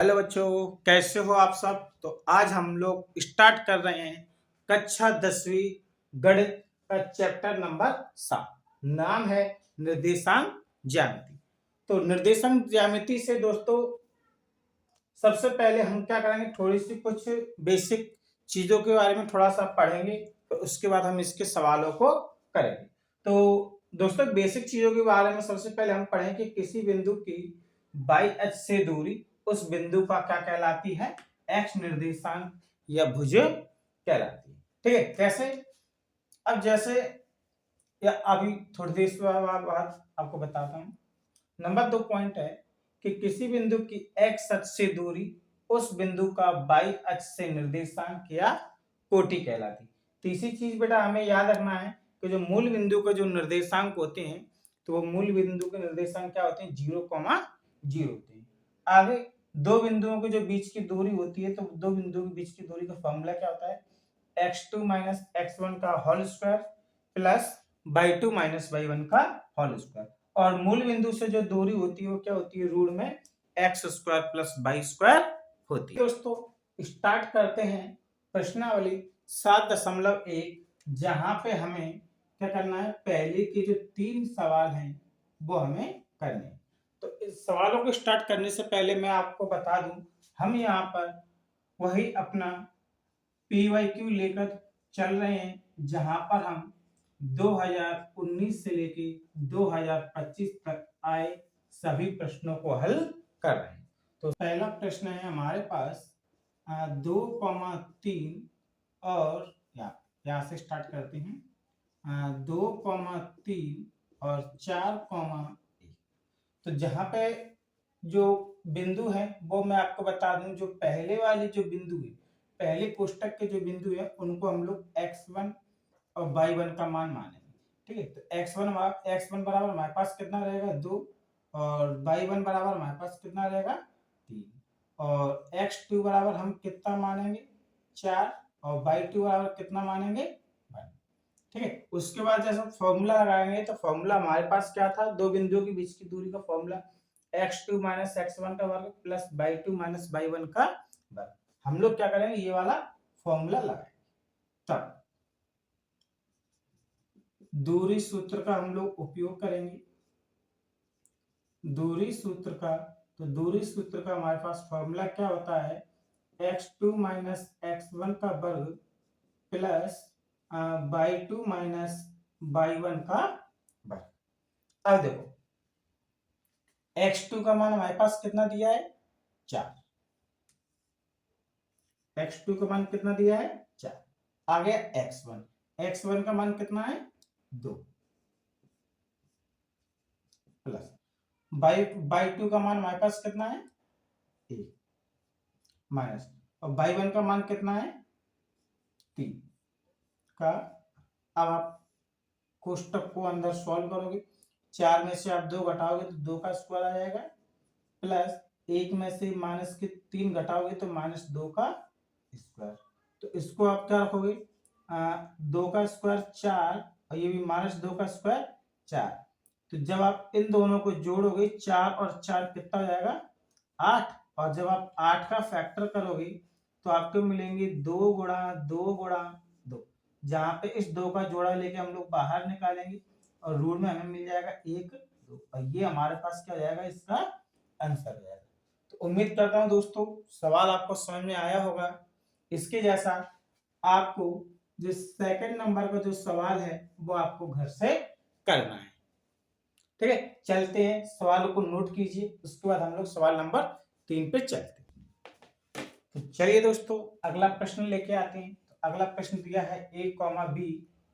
Hello बच्चों, कैसे हो आप सब। तो आज हम लोग स्टार्ट कर रहे हैं कक्षा 10वीं गणित का चैप्टर नंबर 7। नाम है निर्देशांक ज्यामिति। तो निर्देशांक ज्यामिति से दोस्तों सबसे पहले हम क्या करेंगे, थोड़ी सी कुछ बेसिक चीजों के बारे में थोड़ा सा पढ़ेंगे, तो उसके बाद हम इसके सवालों को करेंगे। तो दोस्तों बेसिक चीजों के बारे में सबसे पहले हम पढ़ें कि किसी बिंदु की बाई अक्ष से दूरी उस बिंदु का क्या कहलाती है, एक्स निर्देशांक या भुज कहलाती है। ठीक है, कैसे? अब जैसे या अभी थोड़ी देर बाद आपको बताता हूँ। नंबर 2 पॉइंट है कि किसी बिंदु की एक्स अक्ष से दूरी उस बिंदु का वाई अक्ष से निर्देशांक या कोटि कहलाती। तीसरी चीज बेटा हमें याद रखना है कि जो मूल बिंदु के जो निर्देशांक होते हैं, तो वो मूल बिंदु के निर्देशांक क्या होते हैं, 0,0 होते हैं। आगे दो बिंदुओं के जो बीच की दूरी होती है, तो दो बिंदुओं के बीच की दूरी का फॉर्मूला क्या होता है, x2 माइनस x1 का whole square plus y2 minus y1 का होल स्क्वायर। और मूल बिंदु से जो दूरी होती है वो क्या होती है, रूट में x square plus y square होती है। दोस्तों स्टार्ट करते हैं प्रश्नावली 7.1, जहां पे हमें क्या करना है, पहले के जो 3 सवाल हैं वो हमें करने हैं। तो इस सवालों को स्टार्ट करने से पहले मैं आपको बता दूं, हम यहाँ पर वही अपना PYQ लेकर चल रहे हैं, जहां पर हम 2019 से लेके 2025 तक आए सभी प्रश्नों को हल कर रहे हैं। तो पहला प्रश्न है हमारे पास 2,3 और यहाँ से स्टार्ट करते हैं 2,3 और 4,1। तो जहां पे जो बिंदु है वो मैं आपको बता दूं, जो पहले वाली जो बिंदु है, पहले कोष्टक के जो बिंदु है उनको हम लोग x1 और y1 का मान मानेंगे। ठीक है, तो x1 बराबर हमारे पास कितना रहेगा 2, और y1 बराबर हमारे पास कितना रहेगा 3, और x2 बराबर हम कितना मानेंगे 4, और y2 बराबर कितना मानेंगे 1। ठीक है, उसके बाद जैसे फॉर्मूला लगाएंगे तो फॉर्मूला हमारे पास क्या था, दो बिंदुओं के बीच की दूरी का फॉर्मूला x2 माइनस x1 का वर्ग प्लस y2 माइनस y1 का वर्ग। हम लोग क्या करेंगे, ये वाला फॉर्मूला लगाएंगे। तब दूरी सूत्र का हम लोग उपयोग करेंगे। दूरी सूत्र का, तो दूरी सूत्र का हमारे पास फॉर्मूला क्या होता है, x2 माइनस x1 का वर्ग प्लस y2 माइनस y1 का वर्ग। अब देखो x2 का मान हमारे पास कितना दिया है 4, x2 का मान कितना दिया है 4। आ गया x1 का मान कितना है 2 प्लस y2 का मान हमारे पास कितना है 1 माइनस, और y1 का मान कितना है 3 का। अब आप कोष्टक को अंदर सॉल्व करोगे, 4 में से आप 2 घटाओगे तो 2 का स्क्वायर आ जाएगा, प्लस 1 में से माइनस के 3 घटाओगे तो माइनस 2 का स्क्वायर। तो इसको आप क्या रखोगे, 2 का स्क्वायर 4, और ये भी माइनस 2 का स्क्वायर 4। तो जब आप इन दोनों को जोड़ोगे 4 और 4 कितना हो जाएगा 8, और जब आप 8 का फैक्टर करोगे तो आपको मिलेंगे 2 गुणा 2 गुणा 2, जहां पे इस 2 का जोड़ा लेके हम लोग बाहर निकालेंगे और रूट में हमें मिल जाएगा 1 2, और ये हमारे पास क्या हो जाएगा, इसका आंसर हो जाएगा। तो उम्मीद करता हूं दोस्तों सवाल आपको समझ में आया होगा। इसके जैसा आपको जो सेकंड नंबर का जो सवाल है वो आपको घर से करना है। ठीक है, चलते हैं, सवालों को नोट कीजिए, उसके बाद हम लोग सवाल नंबर 3 पे चलते हैं। तो चलिए दोस्तों अगला प्रश्न लेके आते हैं। तो अगला प्रश्न दिया है a, b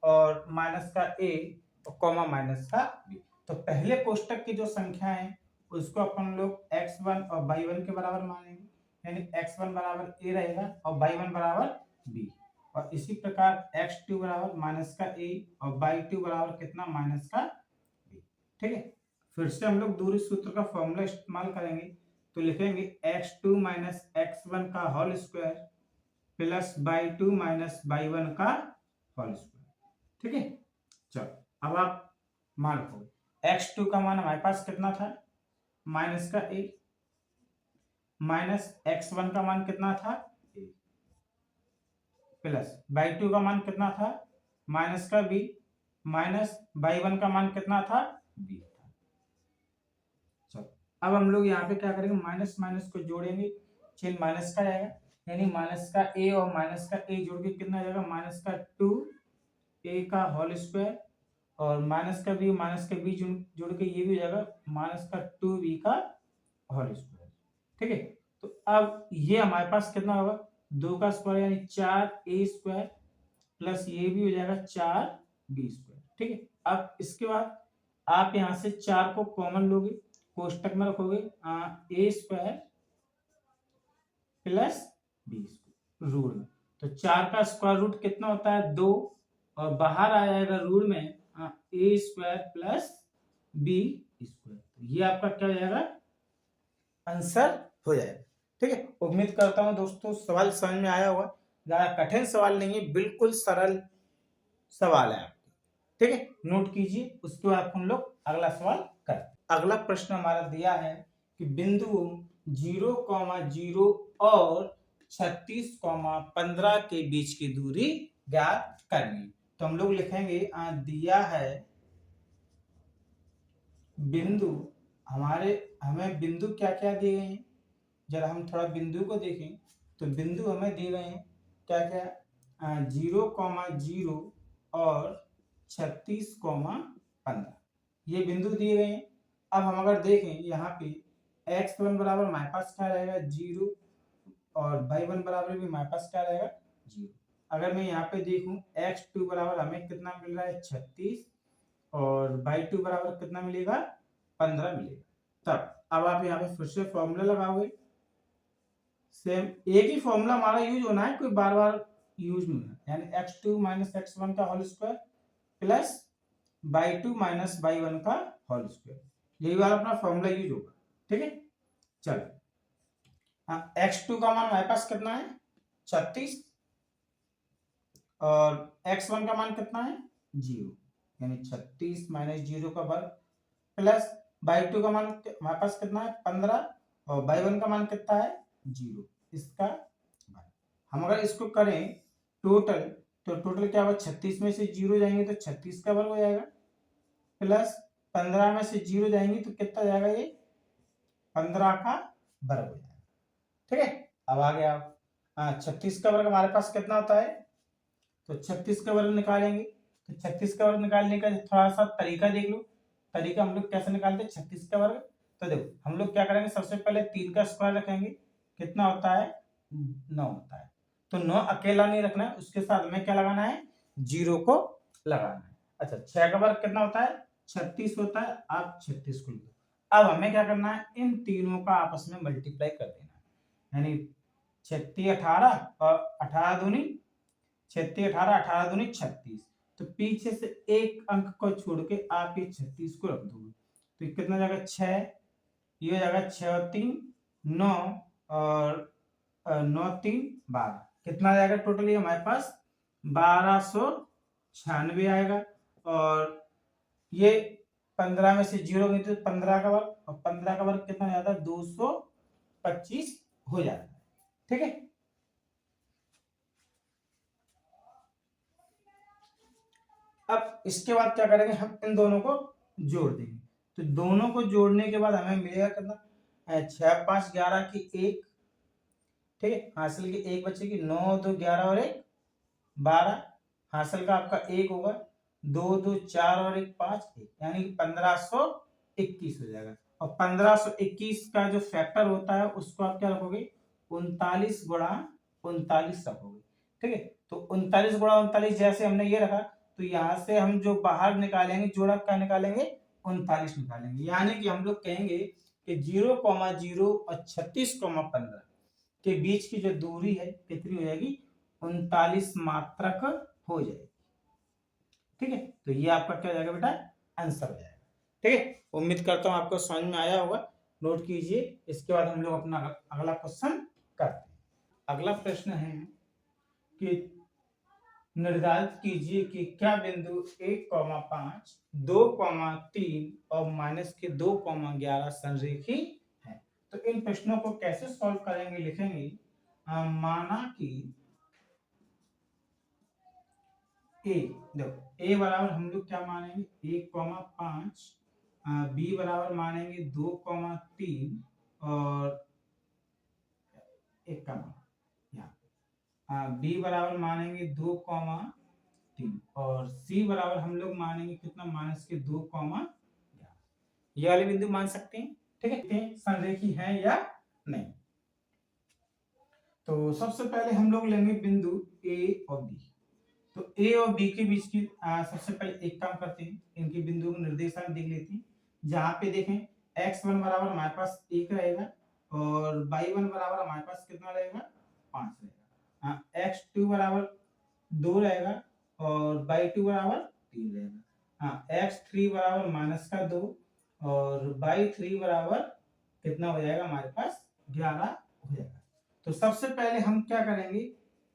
और माइनस का a और कॉमा माइनस का b। तो पहले कोष्टक की जो संख्या है उसको अपन लोग x1 और y1 के बराबर मानेंगे, यानी x1 बराबर a रहेगा और y1 बराबर b, और इसी प्रकार x2 बराबर माइनस का a और y2 बराबर कितना माइनस का b। ठीक है, फिर से हम लोग दूरी सूत्र का फॉर्मूला इस्तेमाल करेंगे। तो लिखेंगे x2 माइनस x1 का whole square plus y2 minus y1 का होल स्क्वायर। ठीक है, चलो अब आप मान रखो x2 का मान हमारे पास कितना था माइनस का a, माइनस x1 का मान कितना था a, प्लस y2 का मान कितना था माइनस का b, माइनस y1 का मान कितना था b था। चलो अब हम लोग यहाँ पे क्या करेंगे, माइनस माइनस को जोड़ेंगे, चिन्ह माइनस का आएगा, यानी माइनस का a और माइनस का a जोड़ के कितना आ जाएगा, माइनस का 2a का होल स्क्वायर, और माइनस का b जोड़ के ये भी हो जाएगा माइनस का 2b का होल स्क्वायर। ठीक है, तो अब ये हमारे पास कितना होगा, 2 का स्क्वायर यानी 4a स्क्वायर, प्लस ये भी हो जाएगा 4b स्क्वायर। ठीक है, अब इसके बाद आप यहां से 4 को कॉमन लोगे, कोष्टक में रखोगे, a square plus b square root में, तो 4 का स्क्वायर रूट कितना होता है 2, और बाहर आ जाएगा रूट में a square plus b square, ये आपका क्या हो जाएगा, आंसर हो जाएगा। ठीक है, उम्मीद करता हूं दोस्तों सवाल समझ में आया होगा, ज्यादा कठिन सवाल नहीं है, बिल्कुल सरल सवाल है आपके। ठीक है, नोट कीजिए, उसके बाद हम लोग अगला सवाल करें। अगला प्रश्न हमारा दिया है कि बिंदु 0,0 और 36,15 के बीच की दूरी ज्ञात करनी। तो हम लोग लिखेंगे दिया है बिंदु, हमें बिंदु क्या क्या दिए गए हैं, जरा हम थोड़ा बिंदु को देखें, तो बिंदु हमें दिए गए हैं क्या क्या, 0,0 और 36,15 ये बिंदु दिए गए हैं। अब हम अगर देखें यहाँ पे x1 बराबर हमारे पास क्या रहेगा 0, और y1 बराबर भी हमारे पास क्या रहेगा 0। अगर मैं यहाँ पे देखूं x2 बराबर हमें कितना मिल रहा है 36, और y2 बराबर कितना मिलेगा 15 मिलेगा। तब अब आप यहाँ पे फिर से फॉर्मूला लगाओगे, सेम एक ही फॉर्मूला हमारा यूज होना है, कोई बार बार यूज नहीं होना, यानी x2 माइनस x1 का whole square plus y2 minus y1 का होल स्क्वायर, यही वाला अपना फॉर्मूला यूज होगा। ठीक है, चलो x2 का मान हमारे पास कितना है 36, और x1 का मान कितना है 0, यानी 36 माइनस 0 का वर्ग, प्लस y2 का मान हमारे पास कितना है 15, और y1 का मान कितना है 0, इसका वर्ग। हम अगर इसको करें टोटल, तो टोटल क्या होगा, 36 में से 0 जाएंगे तो 36 का वर्ग हो जाएगा, प्लस 15 में से 0 जाएंगे तो कितना जाएगा, ये 15 का वर्ग हो जाएगा। ठीक है, अब आ गया 36 का वर्ग हमारे पास कितना होता है, तो 36 का वर्ग निकालेंगे, तो 36 का वर्ग निकालने का थोड़ा सा तरीका देख लो, तरीका हम लोग कैसे निकालते हैं 36 का वर्ग। तो देखो हम लोग क्या करेंगे, सबसे पहले 3 का स्क्वायर रखेंगे, कितना होता है 9 होता है, तो 9 अकेला नहीं रखना है, उसके साथ में क्या लगाना है 0 को लगाना है। अच्छा 6 का वर्ग कितना होता है 36 होता है, आप 36 को लिखो। अब हमें क्या करना है, इन तीनों का आपस में मल्टीप्लाई कर देना है, यानी 36 18 और 18 दूनी 36 18 18 दूनी 36, तो पीछे से एक अंक को छोड़ के आप ये 36 को रख दोगे, तो कितना जाएगा 6, ये हो जाएगा 6 और 3 9, और 9 3 12, कितना जाएगा टोटली हमारे पास 1296 आएगा, और ये 15 में से 0 गई तो 15 का वर्ग, और 15 का वर्ग कितना जाता है 225 हो जाता है। ठीक है, अब इसके बाद क्या करेंगे, हम इन दोनों को जोड़ देंगे, तो दोनों को जोड़ने के बाद हमें मिलेगा कितना 6 5 11 की 1, ठीक है, हासिल की 1 बचेगी, 9 2 11 और 1 12, हासिल का आपका 1 होगा, 2 2 4 और 1 5 1, यानी 1521 हो जाएगा। और 1521 का जो फैक्टर होता है उसको आप क्या रखोगे 39 गुणा 39 रखोगे। ठीक है, तो 39 गुणा 39 जैसे हमने ये रखा, तो यहाँ से हम जो बाहर निकालेंगे जोड़ा क्या निकालेंगे 39 निकालेंगे, यानी कि हम लोग कहेंगे कि 0,0 और 36,15 के बीच की जो दूरी है कितनी हो जाएगी 39 मात्रक हो जाएगी। ठीक है, तो ये आपका क्या हो जाएगा बेटा आंसर हो जाएगा। ठीक है, उम्मीद करता हूं आपको समझ में आया होगा, नोट कीजिए, इसके बाद हम लोग अपना अगला क्वेश्चन करते हैं। अगला प्रश्न है कि निर्धारित कीजिए कि क्या बिंदु 1,5 2,3 और -2,11 संरेखी है। तो इन प्रश्नों को कैसे सॉल्व करेंगे, लिखेंगे माना कि ए, देखो ए बराबर हम लोग क्या मानेंगे 1,5, बी बराबर मानेंगे 2,3 और एक का मान यहाँ बी बराबर मानेंगे 2,3 और सी बराबर हम लोग मानेंगे कितना -2, ये वाले बिंदु मान सकते हैं। ठीक है, संरेखी है या नहीं। तो सबसे पहले हम लोग लेंगे बिंदु ए और बी। तो ए और बी के बीच की सबसे पहले एक काम करते हैं, इनके बिंदुओं को निर्देशांक देख लेते हैं। जहां पे देखें x1 बराबर हमारे पास 1 रहेगा और y1 बराबर हमारे पास कितना रहेगा 5 रहेगा। x2 बराबर 2 रहेगा और y2 बराबर 3 रहेगा। x3 बराबर -2 और y3 बराबर कितना हो जाएगा हमारे पास 11 हो जाएगा। तो सबसे पहले हम क्या करेंगे,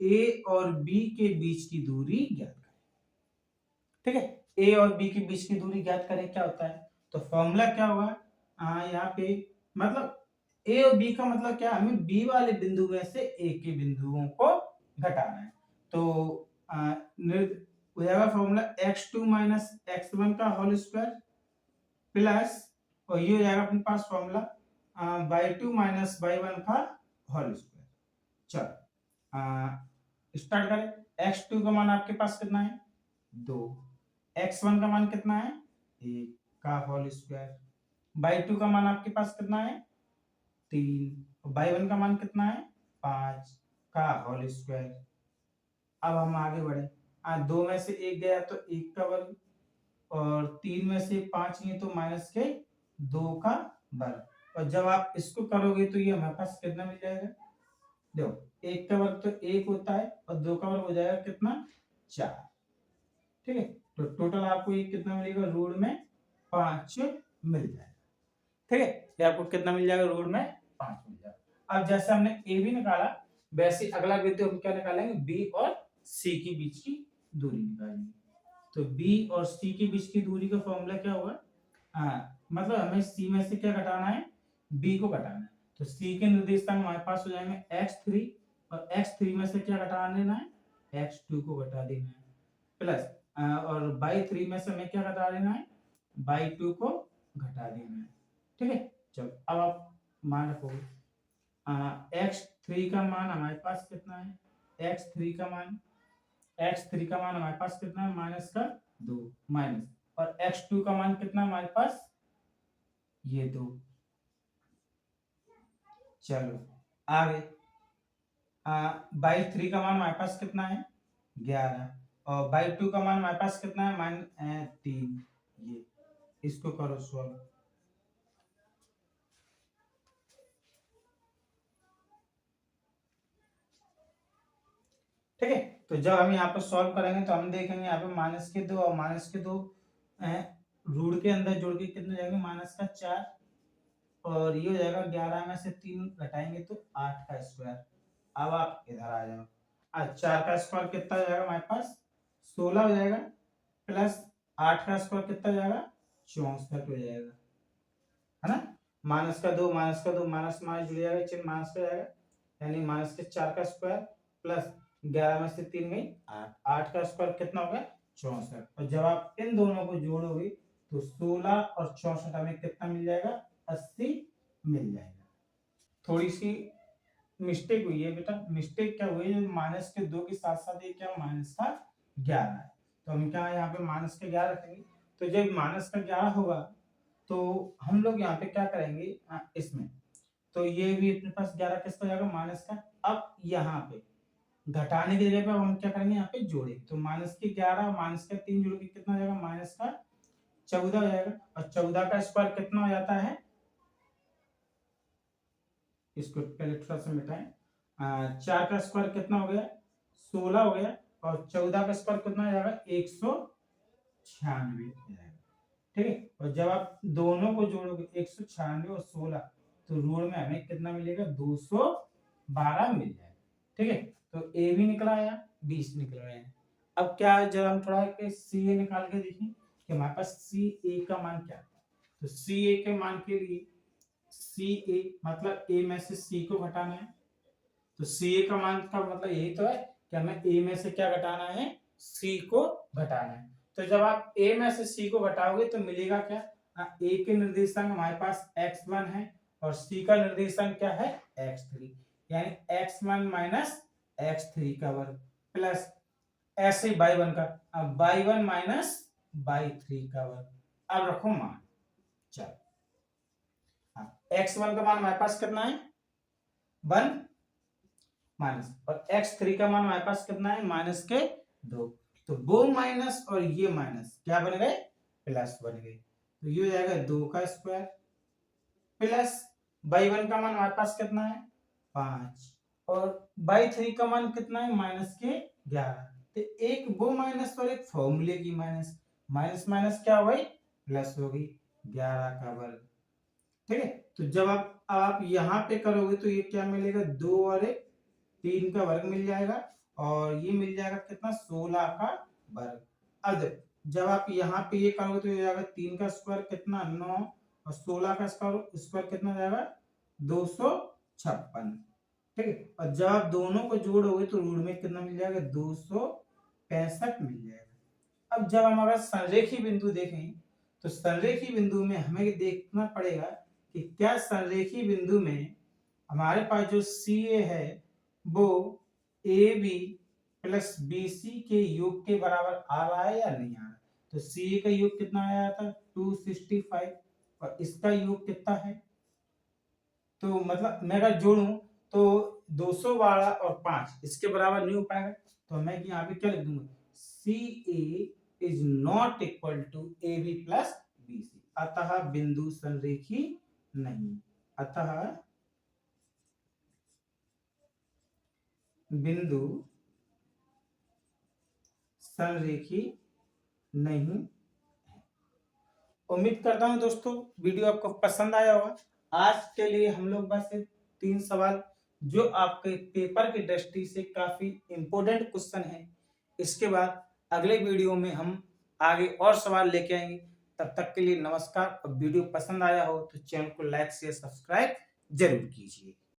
ए और बी के बीच की दूरी ज्ञात करें। ठीक है, ए और बी के बीच की दूरी ज्ञात करें, क्या होता है तो फॉर्मूला क्या होगा यहाँ पे, मतलब ए और बी का मतलब क्या, हमें बी वाले बिंदु में से ए के बिंदुओं को घटाना है। तो हो जाएगा फॉर्मूला x2 - x1 का होल स्क्वायर प्लस, और ये हो जाएगा अपने पास फॉर्मूला y2 - y1 का होल स्क्वायर। चलो स्टार्ट करें। x2 का मान आपके पास कितना है 2, x1 का मान कितना है 1 का होल स्क्वायर, y2 का मान आपके पास कितना है 3, y1 का मान कितना है 5 का होल स्क्वायर। अब हम आगे बढ़े, 2 में से 1 गया तो 1 का वर्ग और 3 में से 5 गए तो -2 का वर्ग, और जब आप इसको करोगे तो ये हमारे पास कितना मिल जाएगा, देखो 1 का वर्ग तो 1 होता है और 2 का वर्ग हो जाएगा कितना 4। ठीक है, तो टोटल आपको ये कितना मिलेगा रूट में 5 मिल जाएगा। ठीक है, ये आपको कितना मिल जाएगा रूट में 5 मिल जाएगा। अब जैसे हमने ए भी निकाला वैसे अगला बिंदु हम क्या निकालेंगे, बी और सी के बीच की दूरी निकालेंगे। तो बी और सी के बीच की दूरी का फॉर्मूला क्या होगा, मतलब हमें सी में से क्या घटाना है बी को घटाना है। तो सी के निर्देशांक हमारे पास हो जाएंगे x3 और x3 में से क्या घटा देना है x2 को घटा देना है प्लस और y3 में से हमें क्या घटा देना है y2 को घटा देना है। ठीक है, चलो अब आप मान रखोगे x3 का मान हमारे पास कितना है, x3 का मान हमारे पास कितना है -2 माइनस, और x2 का मान कितना हमारे पास ये 2। चलो आगे y3 का मान हमारे पास कितना है 11 और y2 का मान हमारे पास कितना है -3। ये इसको करो सॉल्व। ठीक है, तो जब हम यहाँ पर सॉल्व करेंगे तो हम देखेंगे यहाँ पे -2 और -2 रूट के अंदर जोड़ के कितने जाएंगे -4 और ये हो जाएगा 11 में से 3 घटाएंगे तो 8 का स्क्वायर। अब आप इधर आ जाओ, आज 4 का स्क्वायर कितना हो जाएगा हमारे पास 16 हो जाएगा प्लस 8 का स्क्वायर कितना हो जाएगा 64 हो जाएगा, है ना। -2 माइनस माइनस जुड़ जाएगा, चिन्ह माइनस का जाएगा, यानी -4 का स्क्वायर प्लस 11 में से 3 गई 8, 8 का स्क्वायर कितना होगा 64। और जब आप इन दोनों को जोड़ोगे तो 16 और 64 हमें कितना मिल जाएगा 80 मिल जाएगा। थोड़ी सी मिस्टेक हुई है बेटा, मिस्टेक क्या हुई है -2 के साथ साथ ये क्या -11 है, तो हम क्या यहाँ पे -11 रखेंगे। तो जब -11 होगा तो हम लोग यहाँ पे क्या करेंगे इसमें, तो ये भी अपने पास 11 किसका हो जाएगा माइनस का। अब यहाँ पे घटाने की जगह पे हम क्या करेंगे यहाँ पे जोड़े, तो -11 और -3 जोड़ के कितना हो जाएगा -14 हो जाएगा, और 14 का स्क्वायर कितना हो जाता है, इसको पहले थोड़ा सा मिटाएं। 4 का स्क्वायर कितना हो गया 16 हो गया और 14 का स्क्वायर कितना हो जाएगा 196 हो जाएगा। ठीक है, और जब आप दोनों को जोड़ोगे 196 और 16 तो रूट में हमें कितना मिलेगा 212 मिल जाएगा। ठीक है, तो ए भी निकला आया 20 निकल रहे हैं। अब क्या जब हम थोड़ा सी ए निकाल के देखें कि हमारे पास सी ए का मान क्या है, तो सी ए के मान के लिए सी ए, मतलब ए में से सी को घटाना है। तो सी ए का मान का मतलब यही तो है कि हमें ए में से क्या घटाना है, सी को घटाना है। तो जब आप ए में से सी को घटाओगे तो मिलेगा क्या, ए के निर्देशांक हमारे पास x1 है और सी का निर्देशांक क्या है x3, यानी x1 माइनस x3 का वर्ग प्लस ऐसे y1 का, अब y1 माइनस y3 का वर्ग। अब रखो मान, चलो x1 का मान हमारे पास कितना है 1 माइनस, और x3 का मान हमारे पास कितना है माइनस के 2। तो वो माइनस और ये माइनस क्या बन गए, प्लस बन गए। तो ये हो जाएगा 2 का स्क्वायर प्लस y1 का मान हमारे पास कितना है 5 और y3 का मान कितना है माइनस के 11। तो एक वो माइनस और एक फॉर्मूले की माइनस, माइनस माइनस क्या हो गई प्लस हो गई 11 का वर्ग। ठीक है, तो जब आप यहाँ पे करोगे तो ये क्या मिलेगा 2 और 1 3 का वर्ग मिल जाएगा और ये मिल जाएगा कितना 16 का वर्ग। अब देखो जब आप यहाँ पे ये करोगे तो ये जाएगा 3 का स्क्वायर कितना 9 और 16 का स्क्वायर कितना जाएगा 256। ठीक है, और जब आप दोनों को जोड़ोगे तो रूट में कितना मिल जाएगा 265 मिल जाएगा। अब जब हम अगर संरेखी बिंदु देखें तो संरेखी बिंदु में हमें देखना पड़ेगा कि क्या संरेखी बिंदु में हमारे पास जो सी ए है वो a B plus B c के योग के बराबर आ रहा है या नहीं आ रहा है। तो सी ए का योग कितना आया था 265 और इसका योग कितना है, तो मतलब मैं अगर जोड़ूं तो 212 और 5 इसके बराबर नहीं हो पाएगा। तो मैं यहाँ पे क्या लिख दूंगा C A is not equal to A B plus B C, अतः बिंदु संरेखी नहीं, अतः बिंदु संरेखी नहीं है। उम्मीद करता हूं दोस्तों वीडियो आपको पसंद आया होगा। आज के लिए हम लोग बस 3 सवाल जो आपके पेपर की दृष्टि से काफी इंपॉर्टेंट क्वेश्चन है, इसके बाद अगले वीडियो में हम आगे और सवाल लेके आएंगे। तब तक के लिए नमस्कार। और वीडियो पसंद आया हो तो चैनल को लाइक शेयर सब्सक्राइब जरूर कीजिए।